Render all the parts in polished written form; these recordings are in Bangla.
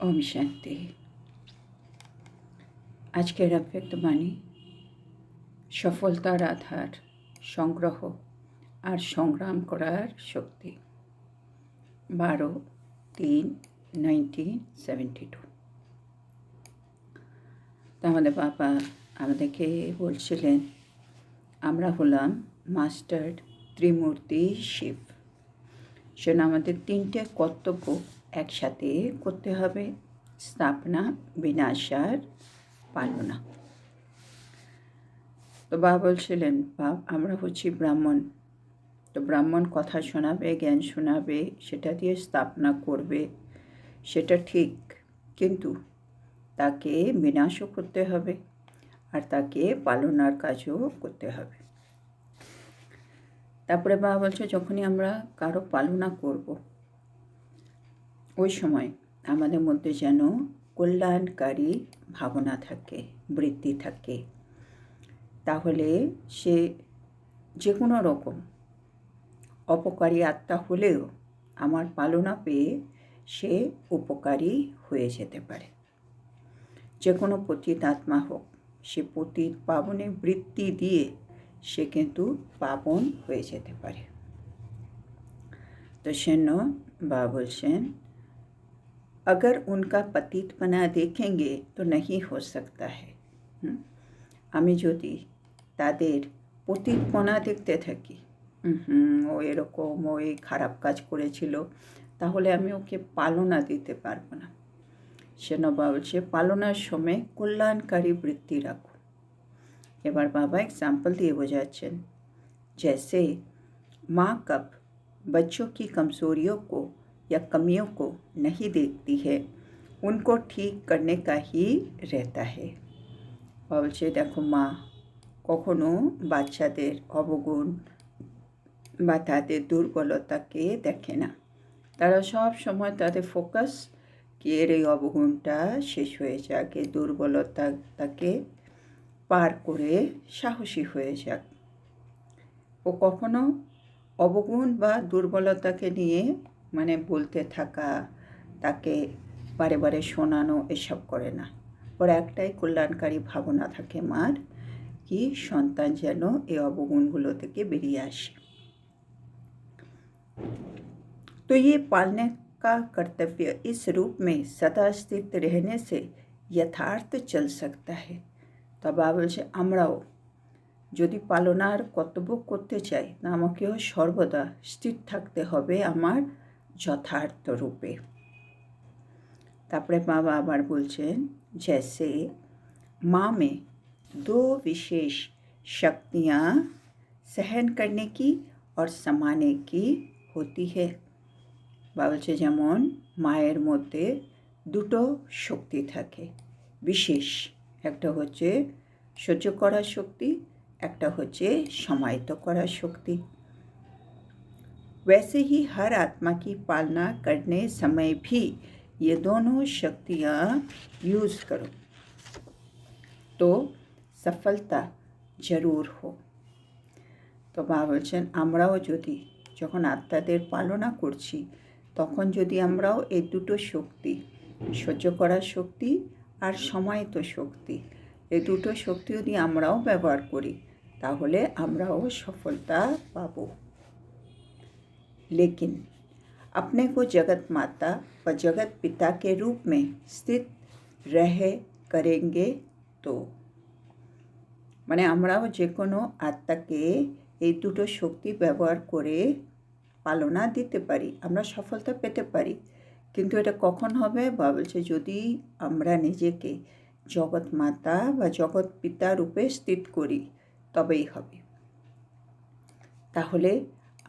ওম শান্তি। আজকের অব্যক্ত বাণী সফলতার আধার সংগ্রহ আর সংগ্রাম করার শক্তি। 12/3/1972। তো আমাদের বাবা আমাদেরকে বলছিলেন আমরা হলাম মাস্টার ত্রিমূর্তি শিব। সেজন্য আমাদের 3টে কর্তব্য একসাথে করতে হবে: স্থাপনা, বিনাশ আর পালনা। তো বাবা বলছিলেন আমরা হচ্ছি ব্রাহ্মণ। তো ব্রাহ্মণ কথা শোনাবে, জ্ঞান শোনাবে, সেটা দিয়ে স্থাপনা করবে, সেটা ঠিক, কিন্তু তাকে বিনাশও করতে হবে আর তাকে পালনার কাজও করতে হবে। তারপরে বাবা বলছে যখনই আমরা কারো পালনা করব, ওই সময় আমাদের মধ্যে যেন কল্যাণকারী ভাবনা থাকে, বৃত্তি থাকে। তাহলে সে যে কোনো রকম অপকারী আত্মা হলেও আমার পালনা পেয়ে সে উপকারী হয়ে যেতে পারে। যে কোনো পতিত আত্মা হোক, সে পতিত পাবনে বৃত্তি দিয়ে সে কিন্তু পাবন হয়ে যেতে পারে। তো সেজন্য বাবা বলছেন अगर उनका पतितपना देखेंगे तो नहीं हो सकता है। আমি যদি তাদের পতিতপনা দেখতে থাকি, ও এরকম, ও এই খারাপ কাজ করেছিল, তাহলে আমি ওকে পালনা দিতে পারবো না। সেজন্য বাবা বলছে পালনার সময় কল্যাণকারী বৃত্তি রাখো। এবার বাবা एग्जाम्पल দিয়ে বোঝাচ্ছেন, जैसे माँ कब बच्चों की कमजोरियों को या कमियों को नहीं देखती है, उनको ठीक करने का ही रहता है। বলছে দেখো, মা কখনো বাচ্চাদের অবগুণ বা তাদের দুর্বলতাকে দেখে না। তারা সব সময় তাদের ফোকাস কি এর এই অবগুণটা শেষ হয়ে যাক, এই দুর্বলতাকে পার করে সাহসী হয়ে যাক। ও কখনো অবগুণ বা দুর্বলতাকে নিয়ে বলতে থাকা, তাকে বারে বারে শোনানো, এসব করে না। ওর একটাই কল্যাণকারী ভাবনা থাকে মার, কি সন্তান যেন এই অবগুণগুলো থেকে বেরিয়ে আসে। तो ये पालने का कर्तव्य इस रूप में सदा स्थित रहने से यथार्थ चल सकता है। तो बाबा বলছে আমরাও যদি পালনার কর্তব্য করতে চাই, তা আমাকেও সর্বদা স্থির থাকতে হবে আমার যথার্থ রূপে। তারপরে বাবা আবার বলছেন जैसे माँ में 2 विशेष शक्तियाँ सहन करने की और समाने की होती है। বাবা বলছে যেমন মায়ের মধ্যে 2টো শক্তি থাকে বিশেষ, একটা হচ্ছে সহ্য করার শক্তি, একটা হচ্ছে সমাহিত করার শক্তি। वैसे ही हर आत्मा की पालना करने समय भी ये दोनों शक्तियाँ यूज़ करो तो सफलता जरूर हो। তো বাবা বলছেন আমরাও যদি যখন আত্মাদের পালনা করছি, তখন যদি আমরাও এই 2টো শক্তি, সহ্য করার শক্তি আর সমাহিত শক্তি, এই 2টো শক্তি যদি আমরাও ব্যবহার করি, তাহলে আমরাও সফলতা পাব। लेकिन अपने को जगत माता व जगत पिता के रूप में स्थित रह करेंगे तो আমরাও যে কোনো আত্মাকে এই 2টো শক্তি ব্যবহার করে পালনা দিতে পারি, আমরা সফলতা পেতে পারি। কিন্তু এটা কখন হবে? বাবা বলছে যদি আমরা নিজেকে জগৎ মাতা বা জগৎ পিতা রূপে স্থিত করি, তবেই হবে। তাহলে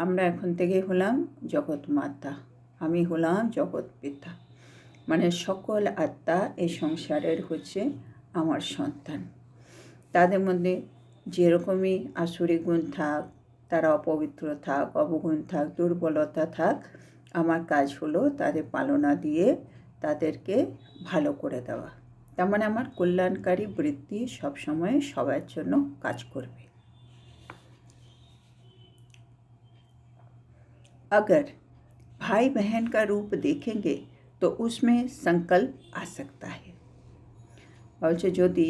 আমরা এখন থেকে হলাম জগৎ মাতা, আমি হলাম জগৎ পিতা, সকল আত্মা এই সংসারের হচ্ছে আমার সন্তান। তাদের মধ্যে যেরকমই আসুরি গুণ থাক, তারা অপবিত্র থাক, অবগুণ থাক, দুর্বলতা থাক, আমার কাজ হলো তাদের পালনা দিয়ে তাদেরকে ভালো করে দেওয়া। তার আমার কল্যাণকারী বৃত্তি সবসময় সবার জন্য কাজ করবে। अगर भाई बहन का रूप देखेंगे तो तो उसमें संकल्प आ सकता है। বলছে যদি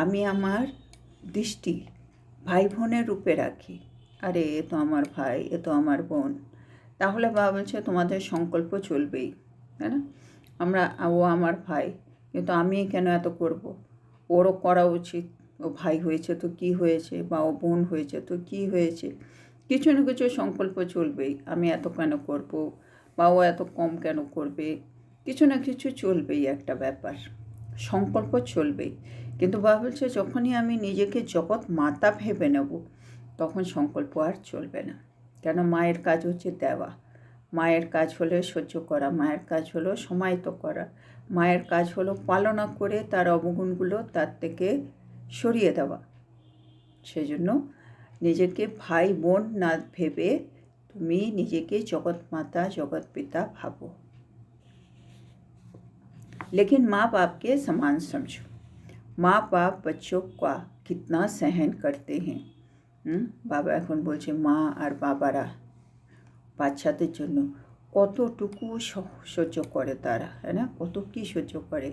আমি আমার দৃষ্টি ভাই বোনের রূপে রাখি, আরে এ তো আমার ভাই, এ তো আমার বোন, তাহলে বাবা বলছে তোমাদের সংকল্প চলবেই, তাই না? ও আমার ভাই, কিন্তু আমি কেন এত করব, ওরও করা উচিত, ও ভাই হয়েছে তো কি হয়েছে, বা ও বোন হয়েছে তো কি হয়েছে, কিছু না কিছু সংকল্প চলবেই, আমি এত কেন করব, বা ও এত কম কেন করবে, কিছু না কিছু চলবেই, একটা ব্যাপার, সংকল্প চলবেই। কিন্তু বাবা বলছে যখনই আমি নিজেকে জগৎ মাতা ভেবে নেব, তখন সংকল্প আর চলবে না। কেন? মায়ের কাজ হচ্ছে দেওয়া, মায়ের কাজ হলো সহ্য করা, মায়ের কাজ হলো সমাহিত করা, মায়ের কাজ হলো পালনা করে তার অবগুণগুলো তার থেকে সরিয়ে দেওয়া। সেজন্য নিজেকে ভাই বোন না ভেবে তুমি নিজেকে জগৎ মাতা জগৎ पिता भावो, लेकिन माँ बाप के समान समझो। माँ बाप बच्चों का कितना सहन करते हैं। বাবা এখন বলছে মা আর বাবারা বাচ্চাদের জন্য কতটুকু সহ্য করে তারা, है ना, কত কি সহ্য করে।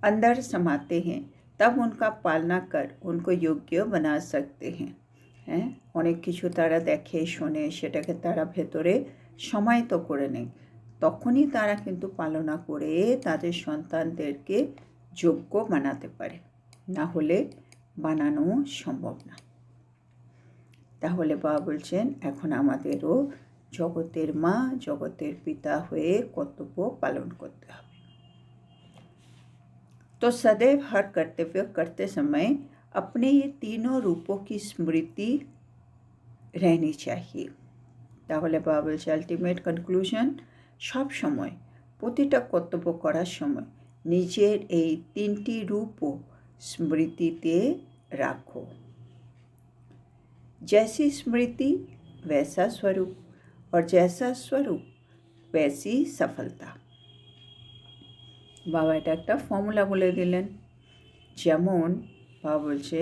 अंदर समाते हैं तब उनका पालना कर उनको योग्य बना सकते हैं। হ্যাঁ, অনেক কিছু তারা দেখে শোনে, সেটাকে তারা ভেতরে সমাহিত করে নেয়, তখনই তারা কিন্তু পালনা করে তাদের সন্তানদেরকে যোগ্য বানাতে পারে, না হলে বানানো সম্ভব না। তাহলে বাবা বলছেন এখন আমাদেরও জগতের মা জগতের পিতা হয়ে কর্তব্য পালন করতে হবে। तो सदैव हर कर्तव्य करते समय अपने ये तीनों रूपों की स्मृति रहनी चाहिए। তাহলে বাবা বলছে আলটিমেট কনক্লুশন, সব সময় প্রতিটা কর্তব্য করার সময় নিজের এই তিনটি রূপও স্মৃতিতে রাখো। जैसी स्मृति वैसा स्वरूप और जैसा स्वरूप वैसी सफलता। বাবা এটা একটা ফর্মুলা বলে দিলেন। যেমন বাবা বলছে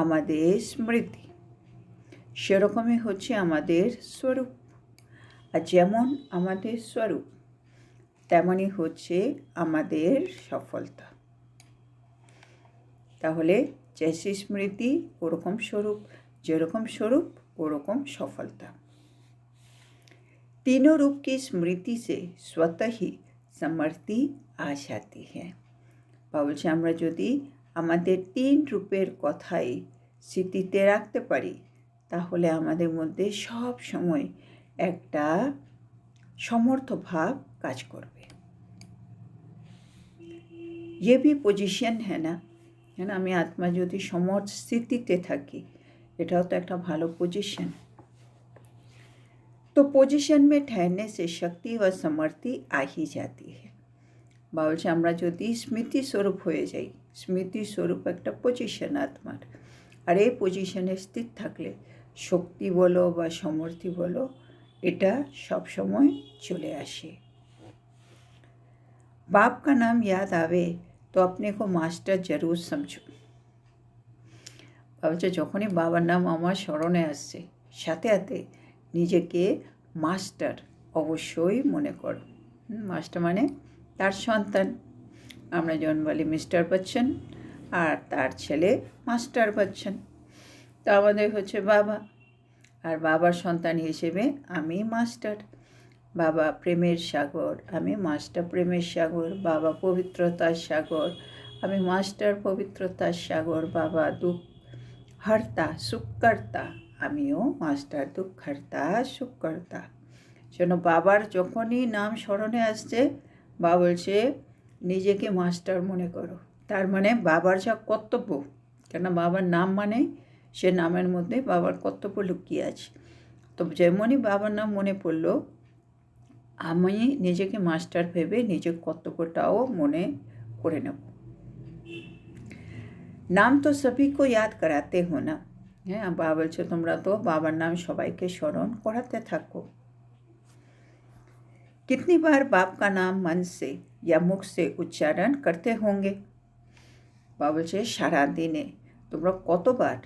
আমাদের স্মৃতি সেরকমই হচ্ছে আমাদের স্বরূপ, আর যেমন আমাদের স্বরূপ তেমনই হচ্ছে আমাদের সফলতা। তাহলে जैसी স্মৃতি ওরকম স্বরূপ, যেরকম स्वरूप ওরকম সফলতা। तीनों रूप की स्मृति से स्वतः ही समृद्धि आ जाती है। বলছে আমরা যদি আমাদের তিন রূপের কথাই স্মৃতিতে রাখতে পারি, তাহলে আমাদের মধ্যে সব সময় একটা সমর্থ ভাব কাজ করবে। ये भी पोजीशन है ना, আমি আত্মা যদি সমর্থ স্থিতিতে থাকি, এটাও তো একটা ভালো पोजीशन। तो पोजीशन में ठहरने से शक्ति व समर्थि आ ही जाती है। বলছে আমরা যদি স্মৃতি স্বরূপ হয়ে যাই, স্মৃতি স্বরূপ একটা পজিশন আত্মার, আর এই পজিশনে স্থির থাকলে শক্তি বলো বা সমর্থি বলো এটা সব সময় চলে আসে। बाप का नाम याद आवे तो अपने को मास्टर जरूर समझो। বলছে যখনই বাবার নাম আমার স্মরণে আসছে, সাথে সাথে নিজেকে মাস্টার অবশ্যই মনে করো। মাস্টার মানে তার সন্তান। আমরা যেমন বলি মিস্টার বচ্চন, আর তার ছেলে মাস্টার বচ্চন। তো আমাদের হচ্ছে বাবা, আর বাবার সন্তান হিসেবে আমি মাস্টার। বাবা প্রেমের সাগর, আমি মাস্টার প্রেমের সাগর। বাবা পবিত্রতার সাগর, আমি মাস্টার পবিত্রতার সাগর। বাবা দুঃখ হর্তা সুখকর্তা, আমিও মাস্টার দুঃখহর্তা সুখকর্তা। যেন বাবার যখনই নাম স্মরণে আসছে, বাবা বলছে নিজেকে মাস্টার মনে করো। তার মানে বাবার যা কর্তব্য, কেন বাবার নাম মানে সে নামের মধ্যে বাবার কর্তব্য লুকিয়ে আছে। তো যেমনই বাবার নাম মনে পড়লো, আমি নিজেকে মাস্টার ভেবে নিজের কর্তব্যটাও মনে করে নেব। নাম তো সবই কো याद कराते हो ना। হ্যাঁ, বাবা বলছে তোমরা তো বাবার নাম সবাইকে স্মরণ করাতে থাকো। कितनी बार बाप का नाम मन से या मुख से उच्चारण करते होंगे। বাবা বলছে সারা দিনে তোমরা কতবার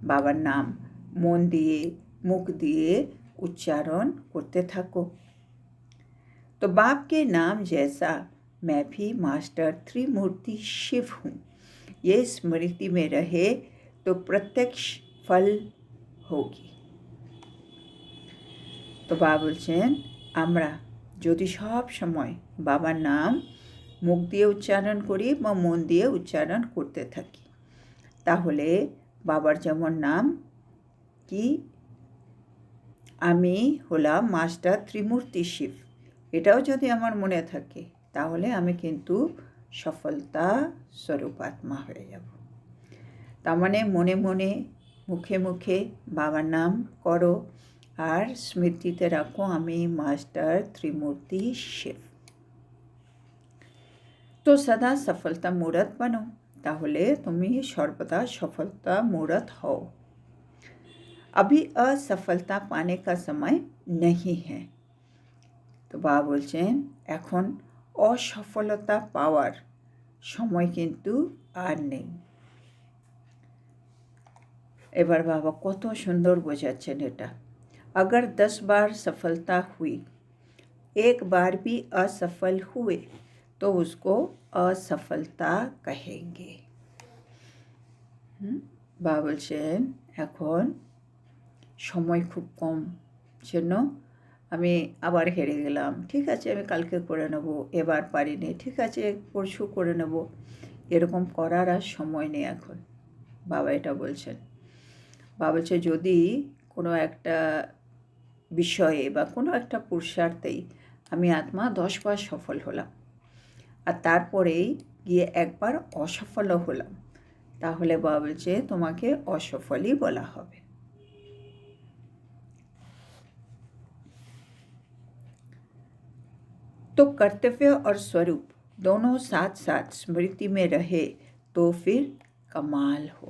বাবার নাম মন দিয়ে মুখ দিয়ে উচ্চারণ করতে থাকো। तो तो बाप के नाम जैसा मैं भी मास्टर त्रिमूर्ति शिव हूँ, ये स्मृति में रहे तो प्रत्यक्ष फल होगी। তো বাবা বলছেন আমরা যদি সব সময় বাবার নাম মুখ দিয়ে উচ্চারণ করি বা মন দিয়ে উচ্চারণ করতে থাকি, তাহলে বাবার যেমন নাম কি আমি হলাম মাস্টার ত্রিমূর্তি শিব, এটাও যদি আমার মনে থাকে তাহলে আমি কিন্তু সফলতা স্বরূপ আত্মা হয়ে যাব। তার মানে মনে মনে মুখে মুখে বাবার নাম করো আর স্মৃতিতে রাখো আমি মাস্টার ত্রিমূর্তি শিব। তো সদা সফলতা মূরত বনো, তাহলে তুমি সর্বদা সফলতা মূরত হও। अभी असफलता पाने का समय नहीं है। তো বাবা বলছেন এখন অসফলতা পাওয়ার সময় কিন্তু আর নেই। এবার বাবা কত সুন্দর বোঝাচ্ছেন এটা। अगर 10 बार सफलता हुई, एक बार भी असफल हुए तो उसको असफलता कहेंगे। বাবা বলছেন এখন সময় খুব কম, জন্য আমি আবার হেরে গেলাম, ঠিক আছে আমি কালকে করে নেব, এবার পারিনি, ঠিক আছে পরশু করে নেব, এরকম করার আর সময় নেই এখন। বাবা এটা বলছেন। বাবা বলছে যদি কোনো একটা বিষয়ে বা কোনো একটা পুরুষার্থেই আমি আত্মা 10 বার সফল হলাম আর তারপরেই গিয়ে একবার অসফলও হলাম, তাহলে বাবা বলছে তোমাকে অসফলই বলা হবে। तो कर्तव्य और स्वरूप दोनों साथ साथ स्मृति में रहे तो फिर कमाल हो।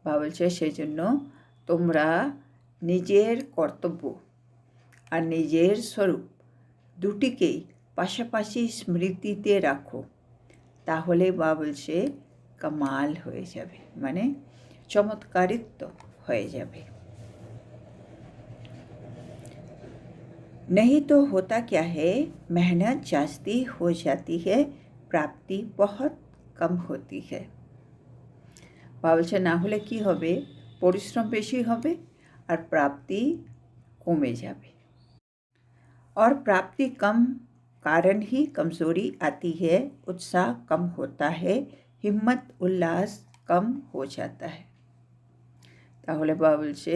বাবা বলছে সেজন্য তোমরা নিজের কর্তব্য আর নিজের স্বরূপ দুটিকেই পাশাপাশি স্মৃতিতে রাখো, তাহলে বাবা বলছে কামাল হয়ে যাবে, মানে চমৎকারিত্ব হয়ে যাবে। नहीं तो होता क्या है, मेहनत जास्ती हो जाती है, प्राप्ति बहुत कम होती है। বাবা বলছে না হলে কি হবে, পরিশ্রম বেশি হবে আর প্রাপ্তি কমে যাবে। और प्राप्ति कम कारण ही कमज़ोरी आती है, उत्साह कम होता है, हिम्मत उल्लास कम हो जाता है। তাহলে বাবা বলছে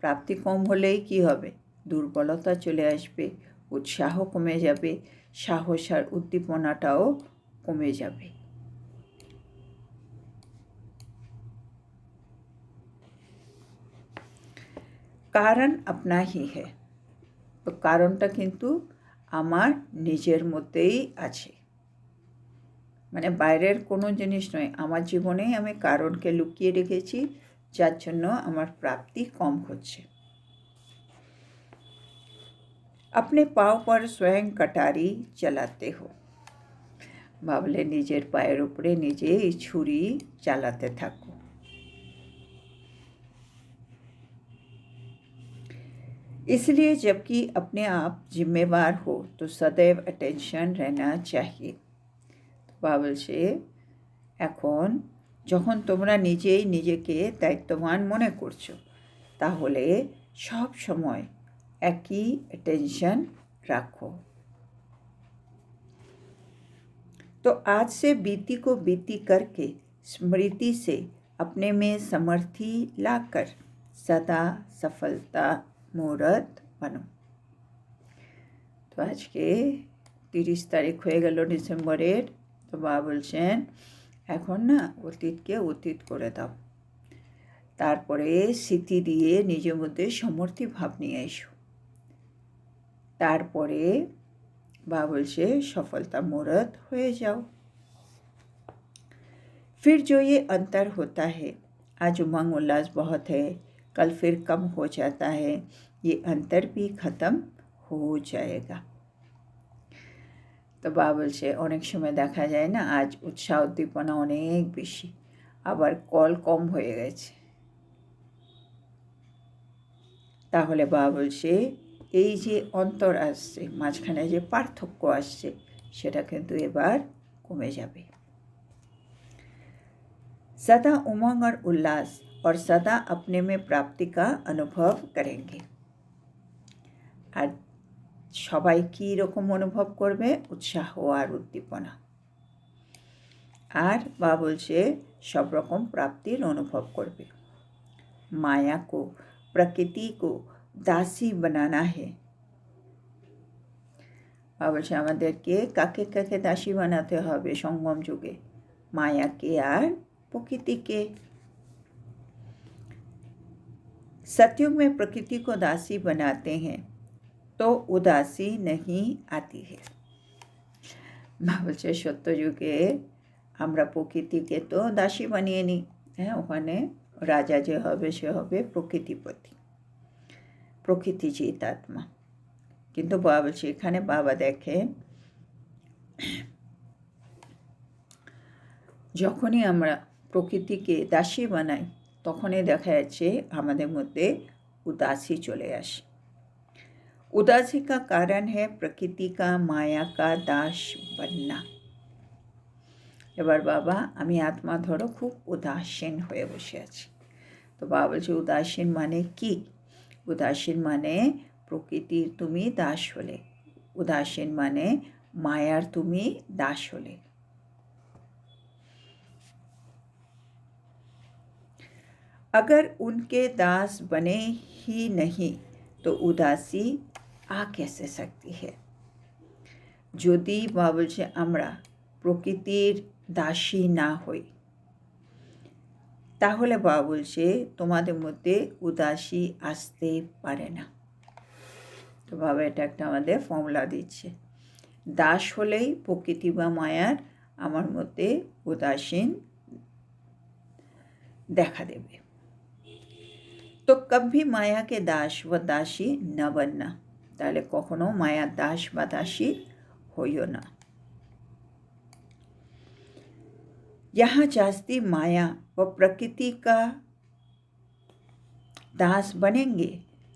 প্রাপ্তি কম হলেই কি হবে, দুর্বলতা চলে আসবে, উৎসাহ কমে যাবে, সাহস আর উদ্দীপনাটাও কমে যাবে। কারণ আপনা হি হ্যায়, তো কারণটা কিন্তু আমার নিজের মধ্যেই আছে, মানে বাইরের কোনো জিনিস নয়, আমার জীবনেই আমি কারণকে লুকিয়ে রেখেছি, যার জন্য আমার প্রাপ্তি কম হচ্ছে। अपने पाँव पर स्वयं कटारी चलाते हो, ভাবলে নিজের পায়ের উপরে নিজেই ছুরি চালাতে থাকো। इसलिए जबकि अपने आप जिम्मेवार हो तो सदैव अटेंशन रहना चाहिए। বাবা বলছে এখন যখন তোমরা নিজেই নিজেকে দায়িত্ববান মনে করছো, তাহলে সব সময় একই अटेंशन रखो। तो आज से बीती को बीती करके स्मृति से अपने में समर्थी लाकर सदा सफलता मूरत बनो। तो आज के 30 तारीख হয়ে গেল ডিসেম্বরের। তো বাবা বলছেন এখন না অতীতকে অতীত করে দাও, তারপরে স্মৃতি দিয়ে নিজের মধ্যে সমর্থী ভাব নিয়ে এসো, তারপরে বাবা বলছে সফলতা मूरत হয়ে যাও। फिर जो ये अंतर होता है, आज उमंग उल्लास बहुत है, कल फिर कम हो जाता है, ये अंतर भी ख़त्म हो जाएगा। তো বাবা বলছে অনেক সময় দেখা যায় না আজ উৎসাহ উদ্দীপনা অনেক বেশি, আবার কল কম হয়ে গেছে, তাহলে বাবা বলছে এই যে অন্তর আসছে, মাঝখানে যে পার্থক্য আসছে, সেটা কিন্তু এবার কমে যাবে। सदा उमंग और उल्लास और सदा अपने में प्राप्ति का अनुभव करेंगे। আর সবাই কী রকম অনুভব করবে? উৎসাহ আর উদ্দীপনা। আর বা বলছে সব রকম প্রাপ্তির অনুভব করবে। माया को, प्रकृति को दासी बनाना है। বা বলছে আমাদেরকে কাকে কাকে দাসী বানাতে হবে সঙ্গম যুগে? মায়াকে আর প্রকৃতিকে। सतयुग में प्रकृति को दासी बनाते हैं तो उदासी नहीं आती है। বলছে সত্য যুগে আমরা প্রকৃতিকে তো দাসী বানিয়ে নিই। হ্যাঁ, ওখানে রাজা যে হবে সে হবে প্রকৃতিপতি, প্রকৃতিজিৎ আত্মা। কিন্তু বাবা বলছে এখানে বাবা দেখে যখনই আমরা প্রকৃতিকে দাসী বানাই তখনই দেখা যাচ্ছে আমাদের মধ্যে उदासी চলে আসে। उदासी का कारण है प्रकृति का माया का दास बनना। এবার বাবা আমি আত্মা ধরো খুব উদাসীন হয়ে বসে আছি। তো বাবা বলছে উদাসীন মানে কি? উদাসীন মানে প্রকৃতির তুমি দাস হলে, উদাসীন মানে মায়ার তুমি দাস হলে। अगर उनके दास बने ही नहीं तो उदासी आ कैसे सकती है? যদি বা বলছে আমরা প্রকৃতির দাসী না হই তাহলে বাবা বলছে তোমাদের মধ্যে উদাসী আসতে পারে না। তো বাবা এটা একটা আমাদের ফর্মুলা দিচ্ছে, দাস হলেই প্রকৃতি বা মায়ার আমার মধ্যে উদাসীন দেখা দেবে। তো কभी माया के दास व दासी न बनना, তাহলে কখনো মায়ার দাস বা দাসী হইও না। यहाँ जास्ती माया व प्रकृति का दास बनेंगे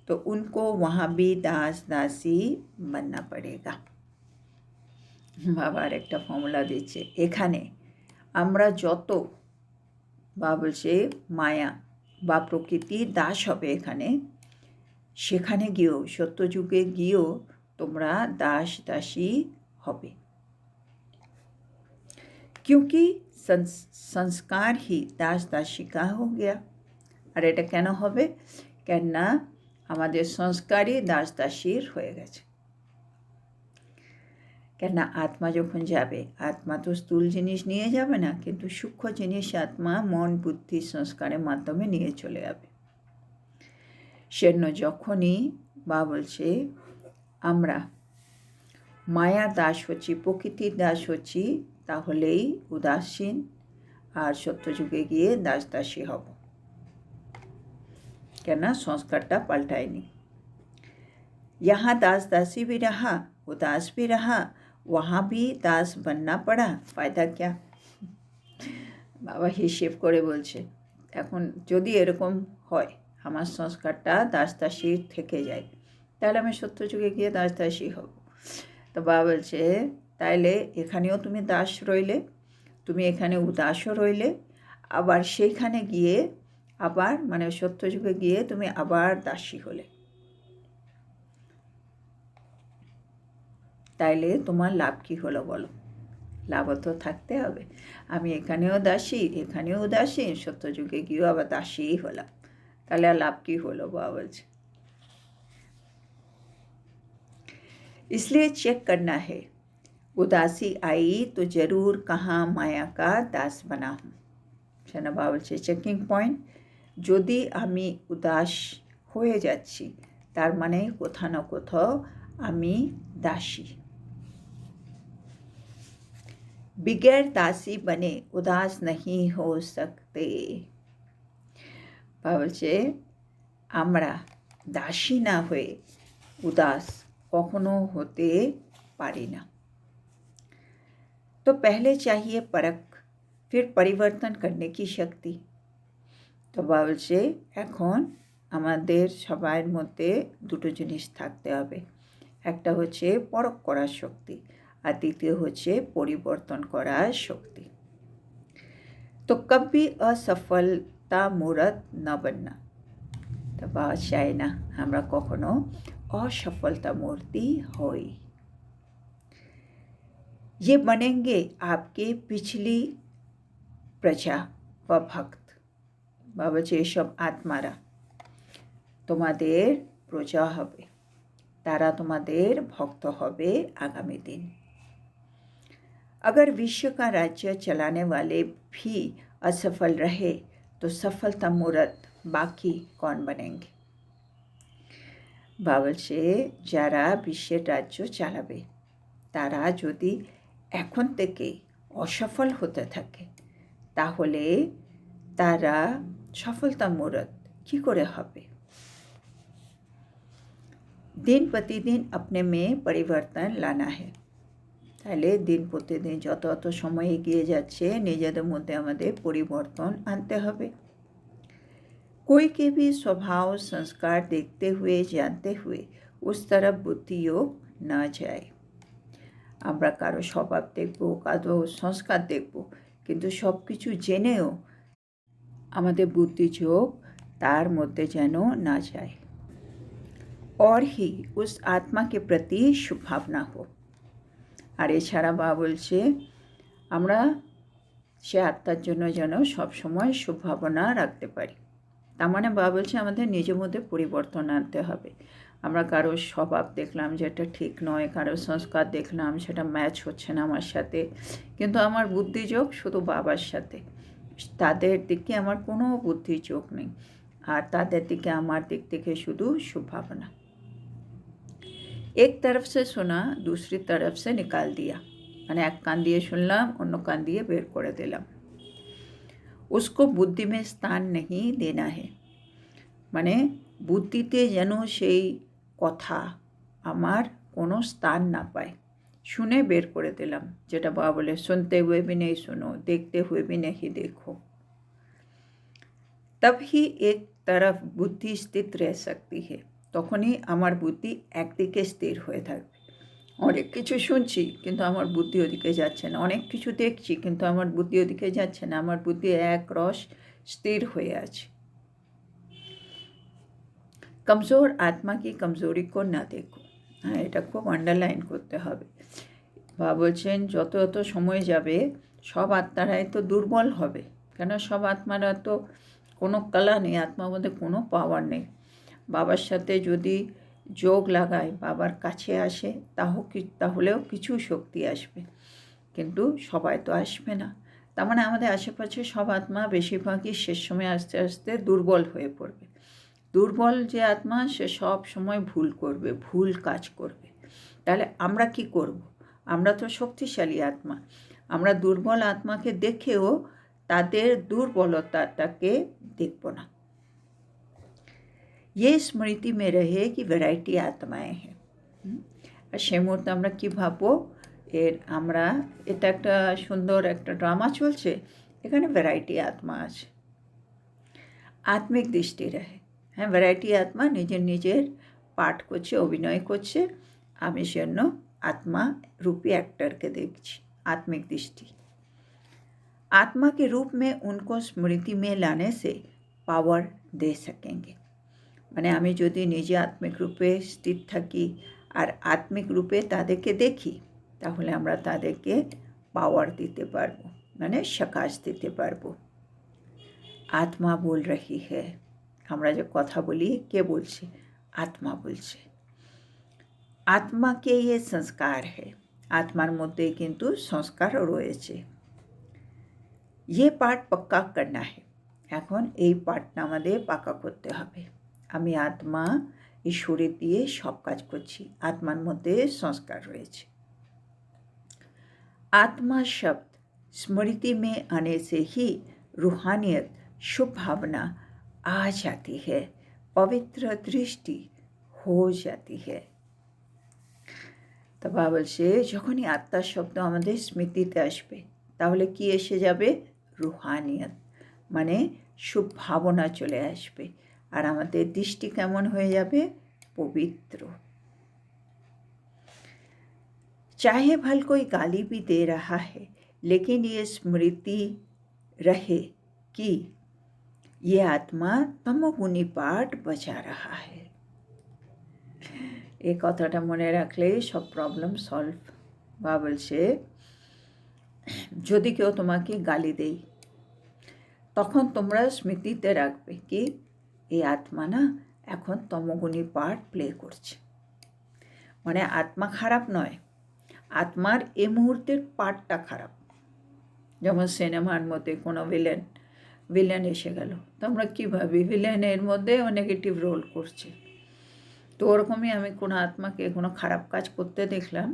तो उनको वहाँ भी दास दासी बनना पड़ेगा। বাবার একটা ফর্মুলা দিচ্ছে, এখানে আমরা যত বা বলছে মায়া বা প্রকৃতির দাস হবে এখানে, সেখানে গিয়েও সত্যযুগে গিয়েও তোমরা দাস দাসী হবে। क्योंकि संस्कार ही दास दासी का हो गया। আর এটা কেন হবে? কেননা আমাদের সংস্কারই দাস দাসীর হয়ে গেছে। কেননা আত্মা যখন যাবে, আত্মা তো স্থূল জিনিস নিয়ে যাবে না, কিন্তু সূক্ষ্ম জিনিস আত্মা মন বুদ্ধি সংস্কারের মাধ্যমে নিয়ে চলে যাবে। সেজন্য যখনই বা বলছে আমরা মায়ার দাস হচ্ছি, প্রকৃতির দাস হচ্ছি, তাহলেই উদাসীন আর সত্যযুগে গিয়ে দাস দাসী হব। কেন? সংস্কারটা পাল্টায়নি। यहाँ दास दासी भी रहा, उदास भी रहा, वहाँ भी दास बनना पड़ा, फायदा क्या? বাবা হিসেব করে বলছে এখন যদি এরকম হয় আমার সংস্কারটা দাস দাসী থেকে যায়, তাহলে আমি সত্যযুগে গিয়ে দাস দাসী হব। তো বাবা বলছে তাইলে এখানেও তুমি দাস রইলে, তুমি এখানে উদাসও রইলে, আবার সেইখানে গিয়ে আবার মানে সত্যযুগে গিয়ে তুমি আবার দাসী হলে, তাইলে তোমার লাভ কী হলো বলো? লাভ তো থাকতে হবে। আমি এখানেও দাসী, এখানেও উদাসী, সত্যযুগে গিয়েও আবার দাসীই হলাম, তাহলে আর লাভ কী হলো? বাবা বলছে इसलिए चेक करना है, उदासी आई तो जरूर कहाँ माया का दास बना हूँ। সেনা বাবা বলছে চেকিং পয়েন্ট, যদি আমি উদাস হয়ে যাচ্ছি তার মানে কোথাও না কোথাও আমি দাসী। बिगैर दासी बने उदास नहीं हो सकते। বলছে আমরা দাসী না হয়ে উদাস কখনো হতে পারি না। तो पहले चाहिए परख, फिर परिवर्तन करने की शक्ति। তো বলছে এখন আমাদের সবার মধ্যে দুটো জিনিস থাকতে হবে। একটা হচ্ছে পরখ করার শক্তি, আর দ্বিতীয় হচ্ছে পরিবর্তন করার শক্তি। তো কभी असफलता मूर्त न बनना, তো বাবা চাই না আমরা কখনো असफलता मूर्ति হই। ये बनेंगे आपके पिछली प्रजा व भक्त। বাবা যে সব আত্মারা তোমাদের প্রজা হবে, তারা তোমাদের ভক্ত হবে আগামী দিন। अगर विश्व का राज्य चलाने वाले भी असफल रहे तो सफलता मूर्त बाकी कौन बनेंगे। বলছে যারা বিশ্বের রাজ্য চালাবে তারা যদি এখন থেকে অসফল হতে থাকে তাহলে তারা সফলতা मूर्त কি করে হবে। दिन प्रतिदिन अपने में परिवर्तन लाना है। তাহলে দিন প্রতিদিন যত যত সময় এগিয়ে যাচ্ছে নিজেদের মধ্যে আমাদের পরিবর্তন আনতে হবে। कोई के भी स्वभाव संस्कार देखते हुए जानते हुए उस तरफ बुद्धि योग न जाए। আমরা কারো স্বভাব দেখব, কারো সংস্কার দেখব, কিন্তু সব কিছু জেনেও আমাদের বুদ্ধিযোগ তার মধ্যে যেন না যায়। और ही उस आत्मा के प्रति शुभ भावना हो। আর এছাড়া বাবা বলছে আমরা সে আত্মার জন্য যেন সবসময় শুভভাবনা রাখতে পারি। তার মানে বাবা বলছে আমাদের নিজের মধ্যে পরিবর্তন আনতে হবে। আমরা কারো স্বভাব দেখলাম যেটা ঠিক নয়, কারো সংস্কার দেখলাম সেটা ম্যাচ হচ্ছে না আমার সাথে, কিন্তু আমার বুদ্ধিযোগ শুধু বাবার সাথে, তাদের দিকে আমার কোনো বুদ্ধিযোগ নেই, আর তাদের দিকে আমার দিক থেকে শুধু শুভভাবনা। एक तरफ से सुना दूसरी तरफ से निकाल दिया, মানে এক কান দিয়ে শুনলাম অন্য কান দিয়ে বের করে দিলাম। उसको बुद्धि में स्थान नहीं देना है, মানে বুদ্ধিতে যেন সেই কথা আমার কোনো স্থান না পায়। শুনে বের করে দিলাম, যেটা বাবা বলে सुनते हुए भी नहीं सुनो, देखते हुए भी नहीं देखो। तब ही एक तरफ बुद्धि स्थित रह सकती है, তখনই আমার বুদ্ধি একদিকে স্থির হয়ে থাকবে। অনেক কিছু শুনছি কিন্তু আমার বুদ্ধি ওদিকে যাচ্ছে না, অনেক কিছু দেখছি কিন্তু আমার বুদ্ধি ওদিকে যাচ্ছে না, আমার বুদ্ধি এক রস স্থির হয়ে আছে। কমজোর আত্মা কি কমজোরি কো না দেখো। হ্যাঁ, এটা খুব আন্ডারলাইন করতে হবে। বাবা বলছেন যত যত সময় যাবে সব আত্মারাই তো দুর্বল হবে, কেন সব আত্মারা তো কোনো কলা নেই, আত্মার মধ্যে কোনো পাওয়ার নেই। বাবার সাথে যদি যোগ লাগায়, বাবার কাছে আসে, তাহলেও কিছু শক্তি আসবে, কিন্তু সবাই তো আসবে না। তার মানে আমাদের আশেপাশে সব আত্মা বেশিরভাগই শেষ সময় আস্তে আস্তে দুর্বল হয়ে পড়বে। দুর্বল যে আত্মা সে সব সময় ভুল করবে, ভুল কাজ করবে। তাহলে আমরা কি করব? আমরা তো শক্তিশালী আত্মা, আমরা দুর্বল আত্মাকে দেখেও তাদের দুর্বলতাটাকে দেখব না। ये स्मृति में रहे कि वैरायटी आत्माएं हैं। আর সেই মুহূর্তে আমরা কী ভাববো, আমরা এটা একটা সুন্দর একটা ড্রামা চলছে, এখানে ভ্যারাইটি আত্মা আছে। আত্মিক দৃষ্টি রাখে, হ্যাঁ, ভ্যারাইটি আত্মা নিজের নিজের পাঠ করছে, অভিনয় করছে, আমি জন্য आत्मा रूपी एक्टर के देखी। आत्मिक दृष्टि आत्मा के रूप में उनको स्मृति में लाने से पावर दे सकेंगे। মানে আমি যদি নিজে আত্মিক রূপে স্থির থাকি আর আত্মিক রূপে তাদেরকে দেখি, তাহলে আমরা তাদেরকে পাওয়ার দিতে পারবো, মানে সকাশ দিতে পারবো। আত্মা বল রহি হ্যাঁ, আমরা যে কথা বলি কে বলছে? আত্মা বলছে। আত্মাকে ये संस्कार है, আত্মার মধ্যে কিন্তু সংস্কারও রয়েছে। ये पार्ट पक्का करना है, এখন এই পার্টটা আমাদের পাকা করতে হবে। আমি আত্মা ঈশ্বরের দিয়ে সব কাজ করছি, আত্মার মধ্যে সংস্কার রয়েছে। आत्मा शब्द स्मृति में आने से ही रूहानियत शुभ भावना आ जाती है, पवित्र दृष्टि हो जाती है। তো বাবা বলছে যখনই আত্মার শব্দ আমাদের স্মৃতিতে আসবে তাহলে কি এসে যাবে? রুহানিয়ত, মানে শুভ ভাবনা চলে আসবে, আর আমাদের দৃষ্টি কেমন হয়ে যাবে? पवित्र। चाहे भल कोई गाली भी दे रहा है, लेकिन ये स्मृति रहे कि ये आत्मा तमोगुणी पाठ बजा रहा है। এই কথাটা মনে রাখলেই সব প্রবলেম সলভ। বা বলছে যদি কেউ তোমাকে গালি দেয় তখন তোমরা স্মৃতিতে রাখবে কি এই আত্মা না এখন তমোগুণী পার্ট প্লে করছে। মানে আত্মা খারাপ নয়, আত্মার এই মুহূর্তের পার্টটা খারাপ। যেমন সিনেমার মধ্যে কোনো ভিলেন এসে গেল, তোমরা কী ভাবি ভিলেনের মধ্যে ও নেগেটিভ রোল করছে। তো ওরকমই আমি কোনো আত্মাকে কোনো খারাপ কাজ করতে দেখলাম,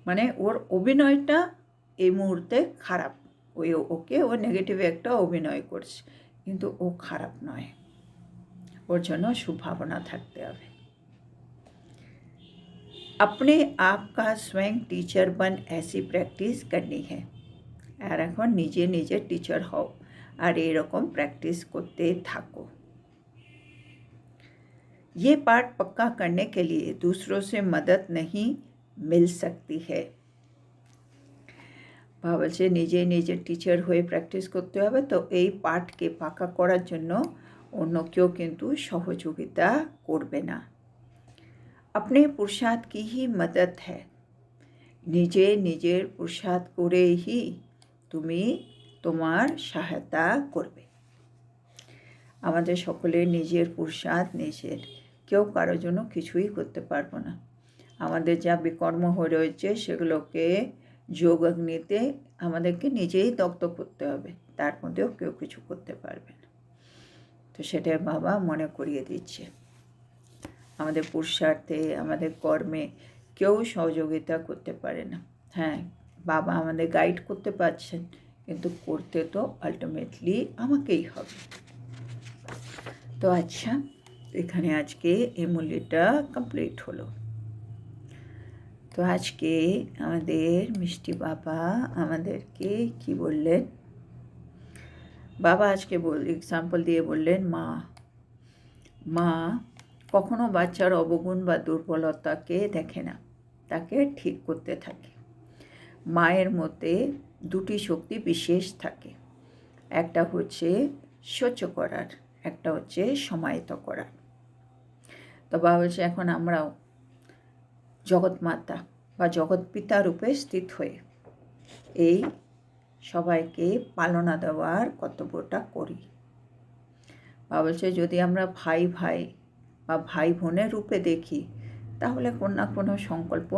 মানে ওর অভিনয়টা এই মুহূর্তে খারাপ, ওকে ও নেগেটিভ একটা অভিনয় করছে, কিন্তু ও খারাপ নয়, ওর জন্য সুভাবনা থাকতে হবে। अपने आप का स्वयं टीचर बन ऐसी प्रैक्टिस करनी है। আর এখন নিজে নিজে টিচার হও আর এরকম প্র্যাকটিস করতে থাকো। ये पाठ पक्का करने के लिए दूसरों से मदद नहीं मिल सकती है। বলছে নিজে নিজে টিচার হয়ে প্র্যাকটিস করতে হবে। তো এই পাঠকে পাকা করার জন্য অন্য কেউ কিন্তু সহযোগিতা করবে না। अपने पुरुषार्थ की ही मदद है। নিজে নিজের পুরুষার্থ করেই তুমি তোমার সহায়তা করবে। আমাদের সকলের নিজের পুরুষার্থ নিজের, কেউ কারোর জন্য কিছুই করতে পারবো না। আমাদের যা বিকর্ম হয়ে রয়েছে সেগুলোকে যোগ অগ্নিতে আমাদেরকে নিজেই দগ্ধ করতে হবে, তার মধ্যেও কেউ কিছু করতে পারবে না। তো সেটা বাবা মনে করিয়ে দিচ্ছে। আমাদের পুরুষার্থে আমাদের কর্মে কেউ সহযোগিতা করতে পারে না। হ্যাঁ, বাবা আমাদের গাইড করতে পারছেন, কিন্তু করতে তো আলটিমেটলি আমাকেই হবে। তো আচ্ছা, এখানে আজকে এই মূল্যটা কমপ্লিট হলো। তো আজকে আমাদের মিষ্টি বাবা আমাদেরকে কি বললেন? বাবা আজকে এক্সাম্পল দিয়ে বললেন মা কখনো বাচ্চার অবগুণ বা দুর্বলতাকে দেখে না, তাকে ঠিক করতে থাকে। মায়ের মধ্যে দুটি শক্তি বিশেষ থাকে, একটা হচ্ছে সহ্য করার, একটা হচ্ছে সমাহিত করার। তো বাবা বলছে এখন আমরাও জগৎমাতা বা জগৎ পিতা রূপে স্থিত হয়ে এই সবাইকে পালনা দেওয়ার কর্তব্যটা করি। বাবা বলছে যদি আমরা ভাই বা ভাই বোনের রূপে দেখি তাহলে কোনো না কোনো সংকল্প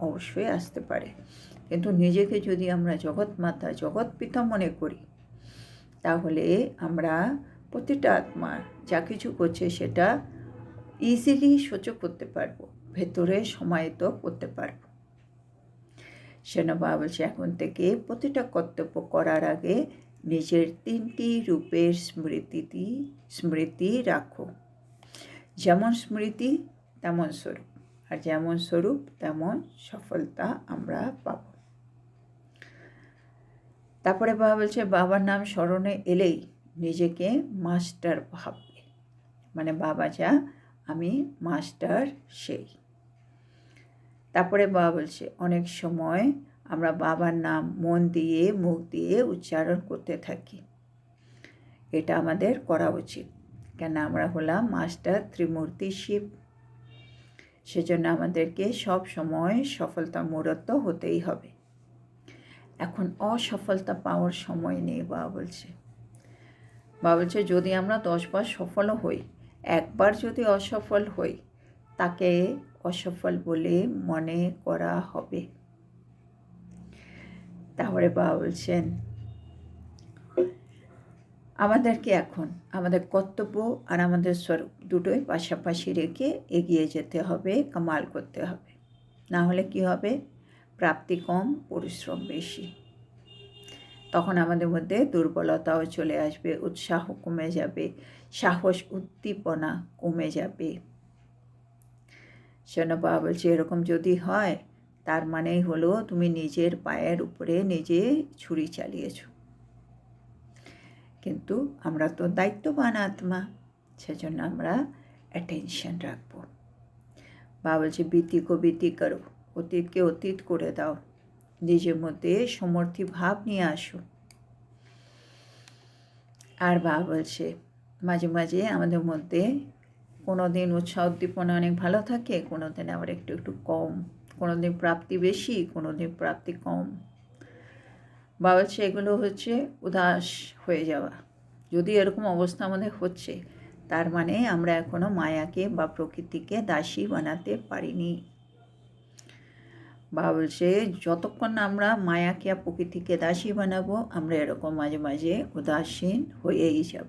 অবশ্যই আসতে পারে, কিন্তু নিজেকে যদি আমরা জগৎমাতা জগৎ পিতা মনে করি তাহলে আমরা প্রতিটা আত্মা যা কিছু করছে সেটা ইজিলি সহ্য করতে পারবো, ভেতরে সমাহিত করতে পারবো। সেন বাবা বলছে এখন থেকে প্রতিটা কর্তব্য করার আগে নিজের 3টি রূপের স্মৃতি রাখো। যেমন স্মৃতি তেমন স্বরূপ, আর যেমন স্বরূপ তেমন সফলতা আমরা পাব। তারপরে বাবা বলছে বাবার নাম স্মরণে এলেই নিজেকে মাস্টার ভাববে, মানে বাবা যা আমি মাস্টার সেই। তারপরে বাবা বলছে অনেক সময় আমরা বাবার নাম মন দিয়ে মুখ দিয়ে উচ্চারণ করতে থাকি, এটা আমাদের করা উচিত, কেন আমরা হলাম মাস্টার ত্রিমূর্তি শিব। সেজন্য আমাদেরকে সব সময় সফলতামূরত হতেই হবে। এখন অসফলতা পাওয়ার সময় নেই। বাবা বলছে যদি আমরা 10 বার সফলও হই, একবার যদি অসফল হই তাকে অসফল বলে মনে করা হবে। তাহলে বাবা বলছেন আমাদেরকে এখন আমাদের কর্তব্য আর আমাদের স্বরূপ দুটোই পাশাপাশি রেখে এগিয়ে যেতে হবে, কামাল করতে হবে। না হলে কি হবে? প্রাপ্তি কম, পরিশ্রম বেশি। তখন আমাদের মধ্যে দুর্বলতাও চলে আসবে, উৎসাহ কমে যাবে, সাহস উদ্দীপনা কমে যাবে। সেজন্য বাবা বলছে এরকম যদি হয় তার মানেই হলো তুমি নিজের পায়ের উপরে নিজে ছুরি চালিয়েছ। কিন্তু আমরা তো দায়িত্ববান আত্মা, সেজন্য আমরা অ্যাটেনশন রাখবো। বাবা বলছে बीती को बीती করো, অতীতকে অতীত করে দাও, নিজের মধ্যে সমর্থি ভাব নিয়ে আসো। আর বাবা বলছে মাঝে মাঝে আমাদের মধ্যে কোনো দিন উৎসাহ উদ্দীপনা অনেক ভালো থাকে, কোনো দিন আবার একটু একটু কম, কোনো দিন প্রাপ্তি বেশি, কোনো দিন প্রাপ্তি কম। বাবা বলছে এগুলো হচ্ছে উদাস হয়ে যাওয়া। যদি এরকম অবস্থা আমাদের হচ্ছে, তার মানে আমরা এখনও মায়াকে বা প্রকৃতিকে দাসী বানাতে পারিনি। বাবা বলছে যতক্ষণ না আমরা মায়াকে আর প্রকৃতিকে দাসী বানাবো, আমরা এরকম মাঝে মাঝে উদাসীন হয়েই যাব।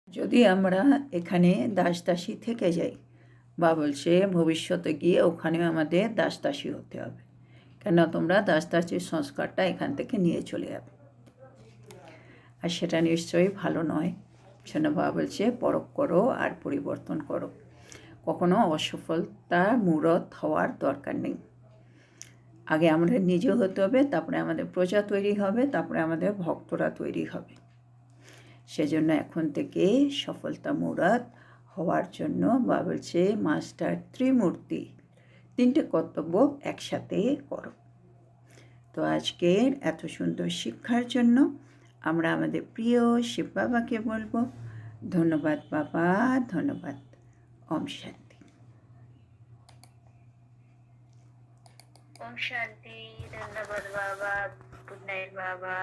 যদি আমরা এখানে দাস দাসী থেকে যাই, বাবা বলছে ভবিষ্যতে গিয়ে ওখানে আমাদের দাস দাসী হতে হবে, কেন তোমরা দাস দাসীর সংস্কারটা এখান থেকে নিয়ে চলে যাবে, আর সেটা নিশ্চয়ই ভালো নয়। সেজন্য বাবা বলছে পরখ করো আর পরিবর্তন করো। কখনো অসফলতার মূরত হওয়ার দরকার নেই। আগে আমাদের নিজে হতে হবে, তারপরে আমাদের প্রজা তৈরি হবে, তারপরে আমাদের ভক্তরা তৈরি হবে। সেজন্য এখন থেকে সফলতা মূরত হওয়ার জন্য বাবা বলছে মাস্টার ত্রিমূর্তি 3টে কর্তব্য একসাথে করো। তো আজকের এত সুন্দর শিক্ষার জন্য আমরা আমাদের প্রিয় শিব বাবাকে বলবো ধন্যবাদ বাবা, ধন্যবাদ। ওম শান্তি। ओम शांति। धन्यवाद बाबा। गुड नाइट बाबा।